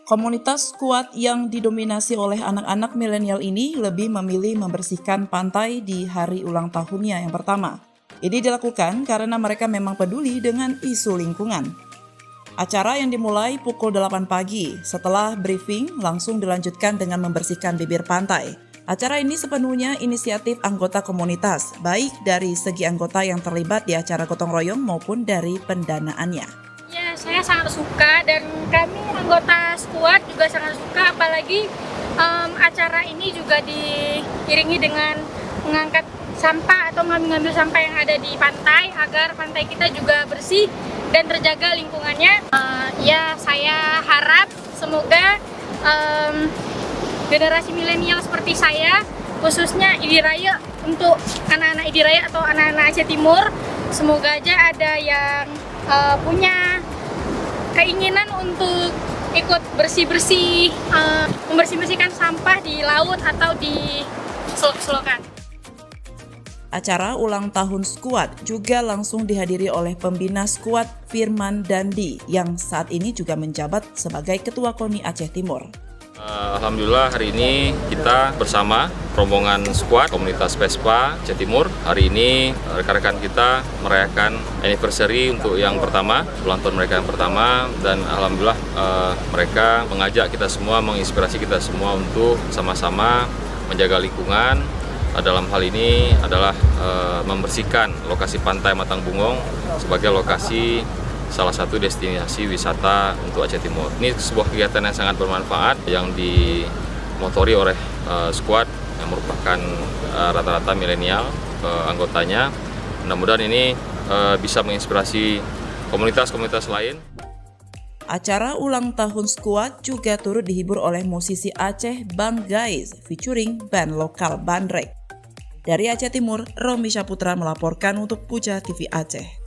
Komunitas Squad yang didominasi oleh anak-anak milenial ini lebih memilih membersihkan pantai di hari ulang tahunnya yang pertama. Ini dilakukan karena mereka memang peduli dengan isu lingkungan. Acara yang dimulai pukul 8 pagi, setelah briefing langsung dilanjutkan dengan membersihkan bibir pantai. Acara ini sepenuhnya inisiatif anggota komunitas, baik dari segi anggota yang terlibat di acara gotong royong maupun dari pendanaannya. Ya, saya sangat suka dan kami anggota Squad juga sangat suka, apalagi acara ini juga diiringi dengan mengangkat sampah atau mengambil sampah yang ada di pantai agar pantai kita juga bersih dan terjaga lingkungannya. Ya, saya harap semoga generasi milenial seperti saya, khususnya Idiraya, untuk anak-anak Idiraya atau anak-anak Aceh Timur, semoga aja ada yang punya keinginan untuk ikut bersih-bersih, membersih-bersihkan sampah di laut atau di selok-selokan. Acara ulang tahun Squad juga langsung dihadiri oleh pembina Squad Firman Dandi yang saat ini juga menjabat sebagai Ketua KONI Aceh Timur. Alhamdulillah hari ini kita bersama rombongan Squad komunitas Vespa Aceh Timur. Hari ini rekan-rekan kita merayakan anniversary untuk yang pertama, ulang tahun mereka yang pertama, dan alhamdulillah mereka mengajak kita semua, menginspirasi kita semua untuk sama-sama menjaga lingkungan. Dalam hal ini adalah membersihkan lokasi pantai Matang Bungong sebagai lokasi salah satu destinasi wisata untuk Aceh Timur. Ini sebuah kegiatan yang sangat bermanfaat yang dimotori oleh Squad yang merupakan rata-rata milenial anggotanya. Mudah-mudahan ini bisa menginspirasi komunitas-komunitas lain. Acara ulang tahun Squad juga turut dihibur oleh musisi Aceh Bang Guys featuring band lokal Bandrek. Dari Aceh Timur, Romi Saputra melaporkan untuk Puja TV Aceh.